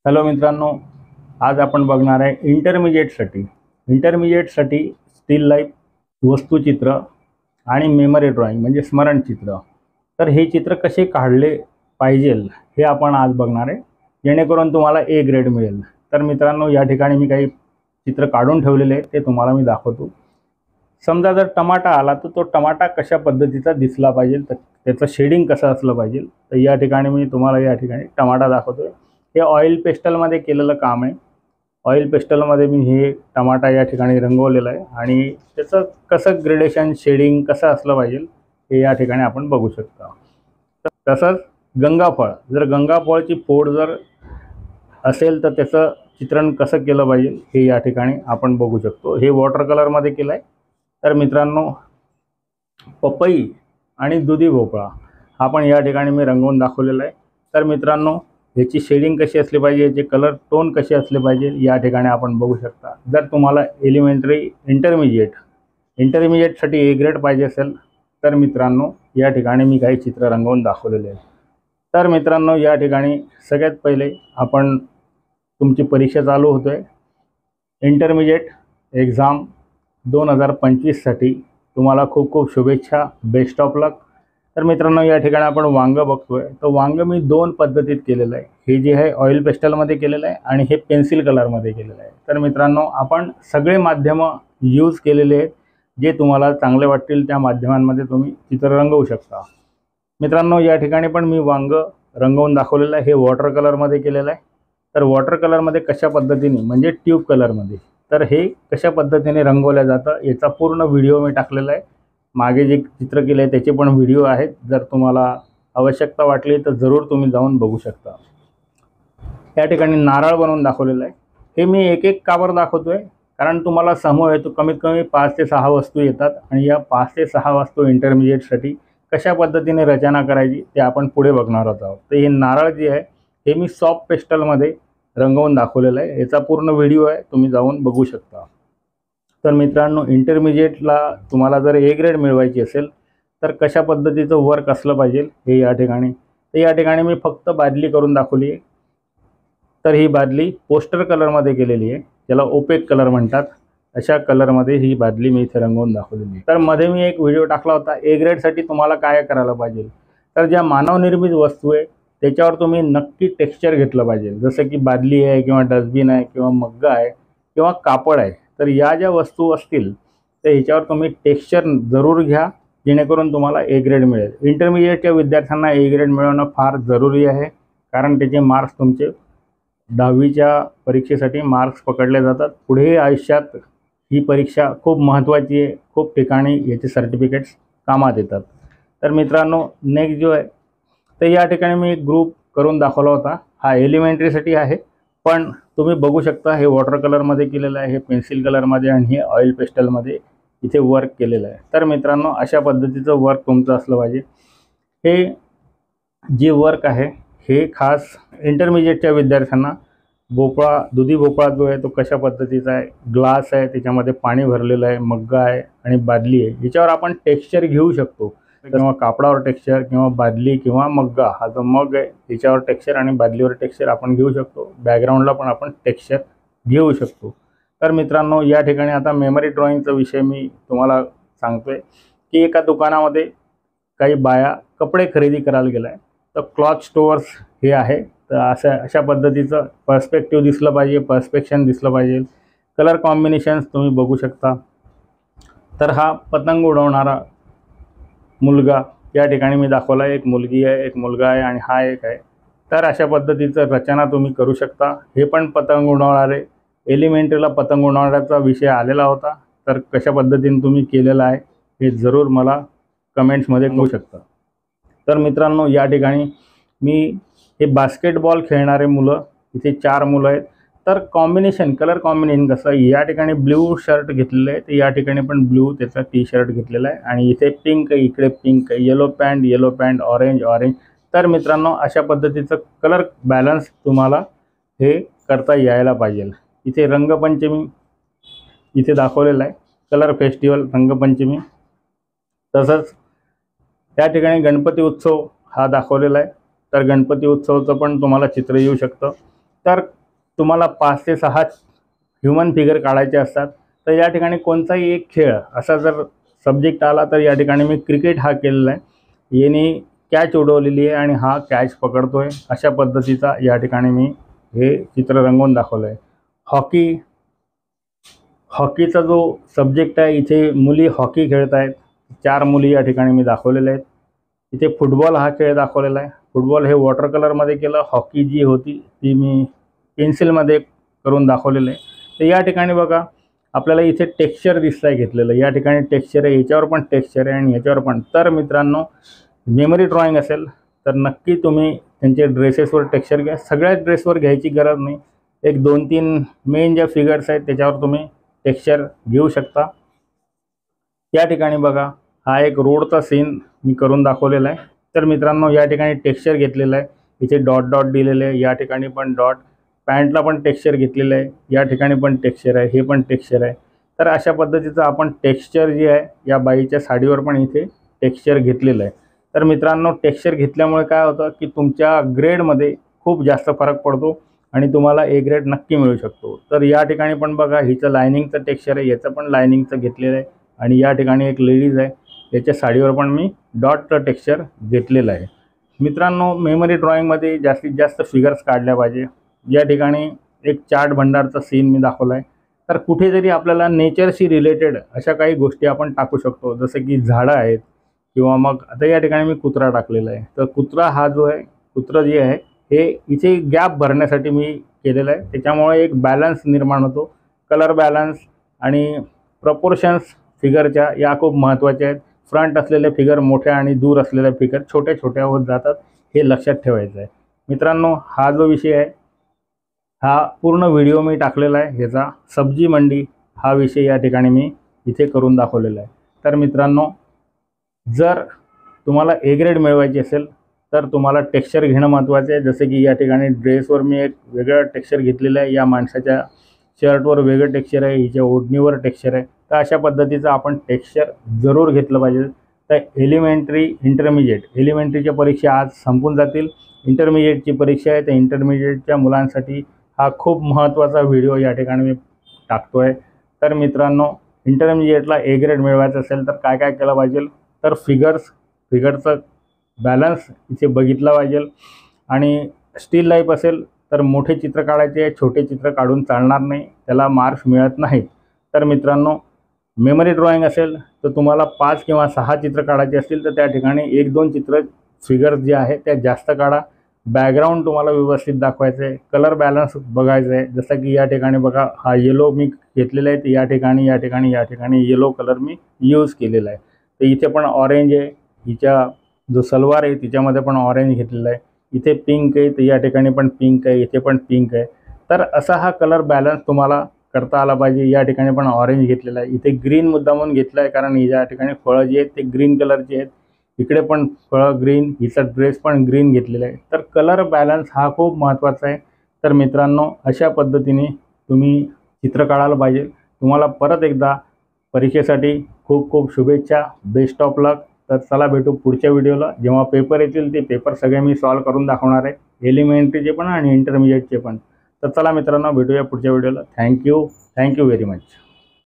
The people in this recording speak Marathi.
हॅलो मित्रांनो, आज आपण बघणार आहे इंटरमिजिएटसाठी स्टील लाईफ, वस्तुचित्र आणि मेमरी ड्रॉइंग म्हणजे स्मरणचित्र. तर हे चित्र कसे काढले पाहिजे हे आपण आज बघणार आहे, जेणेकरून तुम्हाला ए ग्रेड मिळेल. तर मित्रांनो, या ठिकाणी मी काही चित्र काढून ठेवलेले आहे, ते तुम्हाला मी दाखवतो. समजा जर टमाटा आला तर तो टमाटा कशा पद्धतीचा दिसला पाहिजे, तर त्याचं शेडिंग कसं असलं पाहिजे. तर या ठिकाणी मी तुम्हाला या ठिकाणी टमाटा दाखवतोय. हे ऑइल पेस्टलमध्ये केलेलं काम आहे. ऑइल पेस्टलमध्ये मी हे टमाटा या ठिकाणी रंगवलेला आहे आणि त्याचं कसं ग्रेडेशन, शेडिंग कसं असलं पाहिजे हे या ठिकाणी आपण बघू शकता. तसंच गंगाफळ, जर गंगाफळची फोड जर असेल तर त्याचं चित्रण कसं केलं पाहिजे हे या ठिकाणी आपण बघू शकतो. हे वॉटर कलरमध्ये केलं आहे. तर मित्रांनो, पपई आणि दुधी भोपळा हा पण या ठिकाणी मी रंगवून दाखवलेला आहे. तर मित्रांनो, याची शेडिंग कशी असली पाहिजे, याचे कलर टोन कसे असले पाहिजे या ठिकाणी आपण बघू शकता. जर तुम्हाला इंटरमिजिएटसाठी ए ग्रेड पाहिजे असेल तर मित्रांनो, या ठिकाणी मी काही चित्र रंगवून दाखवलेले आहेत. तर मित्रांनो, या ठिकाणी सगळ्यात पहिले आपण तुमची परीक्षा चालू होते आहे. इंटरमिजिएट एक्झाम 2025साठी तुम्हाला खूप खूप शुभेच्छा. बेस्ट ऑफ लक. तर मित्रांनो, या ठिकाणी आपण वांग बघतोय. तर वांग मी दोन पद्धतीत केलेलं आहे. हे जे आहे ऑइल पेस्टलमध्ये केलेलं आहे आणि हे पेन्सिल कलरमध्ये केलेलं आहे. तर मित्रांनो, आपण सगळे माध्यमं यूज केलेले आहेत. जे तुम्हाला चांगले वाटतील त्या माध्यमांमध्ये तुम्ही चित्र रंगवू शकता. मित्रांनो, या ठिकाणी पण मी वांग रंगवून दाखवलेलं आहे. हे वॉटर कलरमध्ये केलेलं आहे. तर वॉटर कलरमध्ये कशा पद्धतीने म्हणजे ट्यूब कलरमध्ये, तर हे कशा पद्धतीने रंगवलं जातं याचा पूर्ण व्हिडिओ मी टाकलेला आहे. मागे जे चित्र केले आहे त्याचे पण व्हिडिओ आहेत. जर तुम्हाला आवश्यकता वाटली तर जरूर तुम्ही जाऊन बघू शकता. या ठिकाणी नारळ बनवून दाखवलेला आहे. हे मी एक एक काबर दाखवतोय कारण तुम्हाला समूह येतो, कमीत कमी 5 ते 6 वस्तू येतात आणि या 5 ते 6 वस्तू इंटरमिजिएटसाठी कशा पद्धतीने रचना करायची ते आपण पुढे बघणार आहोत. तर हे नारळ जे आहे हे मी सॉफ्ट पेस्टलमध्ये रंगवून दाखवलेलं आहे. याचा पूर्ण व्हिडिओ आहे, तुम्ही जाऊन बघू शकता. तर मित्रांनो, इंटरमिजिएटला तुम्हाला जर ए ग्रेड मिळवायची असेल तर कशा पद्धतीचं वर्क असलं पाहिजे हे या ठिकाणी. तर या ठिकाणी मी फक्त बादली करून दाखवली आहे. तर ही बादली पोस्टर कलरमध्ये केलेली आहे, ज्याला ओपेक कलर म्हणतात. अशा कलरमध्ये ही बादली मी इथे रंगवून दाखवलेली आहे. तर मध्ये मी एक व्हिडिओ टाकला होता ए ग्रेडसाठी तुम्हाला काय करायला पाहिजे. तर ज्या मानवनिर्मित वस्तू आहे त्याच्यावर तुम्ही नक्की टेक्स्चर घेतलं पाहिजे. जसं की बादली आहे किंवा डस्टबिन आहे किंवा मग्गा आहे किंवा कापड आहे. तर या ज्या वस्तू असतील तर ह्याच्यावर तुम्ही टेक्स्चर जरूर घ्या, जेणेकरून तुम्हाला ए ग्रेड मिळेल. इंटरमिजिएटच्या विद्यार्थ्यांना ए ग्रेड मिळवणं फार जरुरी आहे, कारण त्याचे मार्क्स तुमचे 10वीच्या परीक्षेसाठी मार्क्स पकडले जातात. पुढे आयुष्यात ही परीक्षा खूप महत्त्वाची आहे. खूप ठिकाणी याचे सर्टिफिकेट्स कामात येतात. तर मित्रांनो, नेक्स्ट जो आहे तर या ठिकाणी मी एक ग्रुप करून दाखवला होता. हा एलिमेंटरीसाठी आहे, पण तुम्ही बघू शकता हे वॉटर कलरमध्ये केलेलं आहे, हे पेन्सिल कलरमध्ये आणि हे ऑइल पेस्टलमध्ये इथे वर्क केलेलं आहे. तर मित्रांनो, अशा पद्धतीचं वर्क तुमचं असलं पाहिजे. हे जे वर्क आहे हे खास इंटरमिजिएटच्या विद्यार्थ्यांना, दुधी भोपळा जो आहे तो कशा पद्धतीचा आहे, ग्लास आहे, त्याच्यामध्ये पाणी भरलेलं आहे, मग्गा आहे आणि बादली आहे, याच्यावर आपण टेक्स्चर घेऊ शकतो. किंवा कापडावर टेक्स्चर किंवा बादली किंवा मग्गा, हा जो मग आहे त्याच्यावर टेक्स्चर आणि बादलीवर टेक्स्चर आपण घेऊ शकतो. बॅकग्राऊंडला पण आपण टेक्स्चर घेऊ शकतो. तर मित्रांनो, या ठिकाणी आता मेमरी ड्रॉइंगचा विषय मी तुम्हाला सांगतोय की एका दुकानामध्ये काही बाया कपडे खरेदी करायला गेला आहे. तर क्लॉथ स्टोअर्स हे आहे. तर अशा पद्धतीचं पर्स्पेक्टिव्ह दिसलं पाहिजे, पर्स्पेक्शन दिसलं पाहिजे. कलर कॉम्बिनेशन्स तुम्ही बघू शकता. तर हा पतंग उडवणारा मुलगा या ठिकाणी मी दाखवला आहे. एक मुलगी आहे, एक मुलगा आहे आणि हा एक आहे. तर अशा पद्धतीचं रचना तुम्ही करू शकता. हे पण पतंग उडवणारे, एलिमेंटरीला पतंग उडवण्याचा विषय आलेला होता. तर कशा पद्धतीने तुम्ही केलेलं आहे हे जरूर मला कमेंट्समध्ये कळू शकता. तर मित्रांनो, या ठिकाणी मी हे बास्केटबॉल खेळणारे मुलं, इथे 4 मुलं आहेत. तर कलर कॉम्बिनेशन कसं, या ठिकाणी ब्ल्यू शर्ट घेतलेलं आहे, तर या ठिकाणी पण ब्ल्यू त्याचा टी शर्ट घेतलेला आहे आणि इथे पिंक आहे, इकडे पिंक आहे, येलो पॅन्ट, ऑरेंज. तर मित्रांनो, अशा पद्धतीचं कलर बॅलन्स तुम्हाला हे करता यायला पाहिजे. इथे रंगपंचमी इथे दाखवलेलं आहे, कलर फेस्टिवल रंगपंचमी. तसंच त्या ठिकाणी गणपती उत्सव हा दाखवलेला आहे. तर गणपती उत्सवाचं पण तुम्हाला चित्र येऊ शकतं. तर तुम्हाला 5 ते 6 ह्युमन फिगर काढायचे असतात। तर या ठिकाणी कोणताही एक खेळ असा जर सब्जेक्ट आला तर या ठिकाणी मी क्रिकेट हा केलेला आहे। याने कॅच उडवलेली आहे आणि हा कॅच पकडतोय, अशा पद्धतीचा या ठिकाणी मी हे चित्र रंगवून दाखवलं आहे। हॉकीचा जो सब्जेक्ट आहे, इथे मुली हॉकी खेळत आहेत। 4 मुली या ठिकाणी मी दाखवलेल्या आहेत। इथे फुटबॉल हा खेळ दाखवलेला आहे। फुटबॉल हे वॉटर कलरमध्ये केलं, हॉकी जी होती ती मी पेन्सिलमध्ये करून दाखवलेलं आहे। तर या ठिकाणी बघा आपल्याला इथे टेक्स्चर दिसतंय घेतलेलं, या ठिकाणी टेक्स्चर आहे, याच्यावर पण टेक्स्चर आहे आणि याच्यावर पण। तर मित्रांनो, मेमरी ड्रॉइंग असेल तर नक्की तुम्ही त्यांचे ड्रेसेसवर टेक्स्चर घ्या। सगळ्याच ड्रेसवर घ्यायची गरज नाही, एक 2-3 मेन ज्या फिगर्स आहेत त्याच्यावर तुम्ही टेक्स्चर घेऊ शकता। या ठिकाणी बघा हा एक रोडचा सीन मी करून दाखवलेला आहे। तर मित्रांनो, या ठिकाणी टेक्स्चर घेतलेलं आहे, इथे डॉट डॉट दिलेले आहे, या ठिकाणी पण डॉट, पॅन्टला पण टेक्स्चर घेतलेलं आहे, या ठिकाणी पण टेक्स्चर आहे, हे पण टेक्स्चर आहे। तर अशा पद्धतीचं आपण टेक्स्चर जे आहे या बाईच्या साडीवर पण इथे टेक्स्चर घेतलेलं आहे। तर मित्रांनो, टेक्स्चर घेतल्यामुळे काय होतं की तुमच्या ग्रेडमध्ये खूप जास्त फरक पडतो आणि तुम्हाला ए ग्रेड नक्की मिळू शकतो। तर या ठिकाणी पण बघा हिचं लायनिंगचं टेक्स्चर आहे, याचं पण लायनिंगचं घेतलेलं आहे आणि या ठिकाणी एक लेडीज आहे, याच्या साडीवर पण मी डॉटचं टेक्स्चर घेतलेलं आहे। मित्रांनो, मेमरी ड्रॉइंगमध्ये जास्तीत जास्त फिगर्स काढल्या पाहिजे। या ठिकाणी एक चार्ट भंडारचा सीन मी दाखवला आहे। तर कुठेतरी आपल्याला नेचरशी रिलेटेड अशा काही गोष्टी आपण टाकू शकतो, जसं की झाडं आहेत किंवा मग आता या ठिकाणी मी कुत्रा टाकलेला आहे। तर कुत्रा हा जो आहे, कुत्रं जे आहे हे इथे गॅप भरण्यासाठी मी केलेलं आहे, त्याच्यामुळे एक बॅलन्स निर्माण होतो। कलर बॅलन्स आणि प्रपोर्शन्स फिगरच्या या खूप महत्त्वाच्या आहेत। फ्रंट असलेले फिगर मोठ्या आणि दूर असलेल्या फिगर छोट्या छोट्या होत जातात, हे लक्षात ठेवायचं आहे। मित्रांनो, हा जो विषय आहे हा पूर्ण व्हिडिओ मी टाकलेला आहे, ह्याचा सब्जी मंडी हा विषय या ठिकाणी मी इथे करून दाखवलेला आहे। तर मित्रांनो, जर तुम्हाला ए ग्रेड मिळवायची असेल तर तुम्हाला टेक्स्चर घेणं महत्त्वाचं आहे। जसे की या ठिकाणी ड्रेसवर मी एक वेगळं टेक्स्चर घेतलेलं आहे, या माणसाच्या शर्टवर वेगळं टेक्स्चर आहे, हिच्या ओढणीवर टेक्स्चर आहे। तर अशा पद्धतीचं आपण टेक्स्चर जरूर घेतलं पाहिजे। तर एलिमेंटरी, इंटरमिजिएट, एलिमेंटरीच्या परीक्षा आज संपून जातील, इंटरमिजिएटची परीक्षा आहे। तर इंटरमिजिएटच्या मुलांसाठी हा खूप महत्त्वाचा व्हिडिओ या ठिकाणी मी टाकतो आहे। तर मित्रांनो, इंटरमिजिएटला ए ग्रेड मिळवायचं असेल तर काय काय केलं पाहिजे, तर फिगरचं बॅलन्स इथे बघितला पाहिजे आणि स्टील लाईफ असेल तर मोठे चित्र काढायचे, छोटे चित्र काढून चालणार नाही, त्याला मार्क्स मिळत नाहीत। तर मित्रांनो, मेमरी ड्रॉइंग असेल तर तुम्हाला 5 किंवा 6 चित्र काढायचे असतील तर त्या ठिकाणी 1-2 चित्र फिगर्स जे आहे त्या जास्त काढा। बॅकग्राऊंड तुम्हाला व्यवस्थित दाखवायचं आहे, कलर बॅलन्स बघायचं आहे। जसं की या ठिकाणी बघा हा येलो मी घेतलेला आहे, तर या ठिकाणी येलो कलर मी यूज केलेला आहे। तर इथे पण ऑरेंज आहे, हिच्या जो सलवार आहे तिच्यामध्ये पण ऑरेंज घेतलेला आहे, इथे पिंक आहे तर या ठिकाणी पण पिंक आहे, इथे पण पिंक आहे। तर असा हा कलर बॅलन्स तुम्हाला करता आला पाहिजे। या ठिकाणी पण ऑरेंज घेतलेला आहे, इथे ग्रीन मुद्दामून घेतला आहे कारण या ठिकाणी फळं जी आहेत ते ग्रीन कलरची आहेत, इकडे पण फळं ग्रीन, हिचा ड्रेस पण ग्रीन घेतलेला आहे। तर कलर बॅलन्स हा खूप महत्त्वाचा आहे। तर मित्रांनो, अशा पद्धतीने तुम्ही चित्र काढायला पाहिजे। तुम्हाला परत एकदा परीक्षेसाठी खूप खूप शुभेच्छा, बेस्ट ऑफ लक। तर चला भेटू पुढच्या व्हिडिओला, जेव्हा पेपर येतील ते पेपर सगळे मी सॉल्व करून दाखवणार आहे, एलिमेंटरीचे पण आणि इंटरमिजिएटचे पण। तर चला मित्रांनो, भेटूया पुढच्या व्हिडिओला। Thank you very much.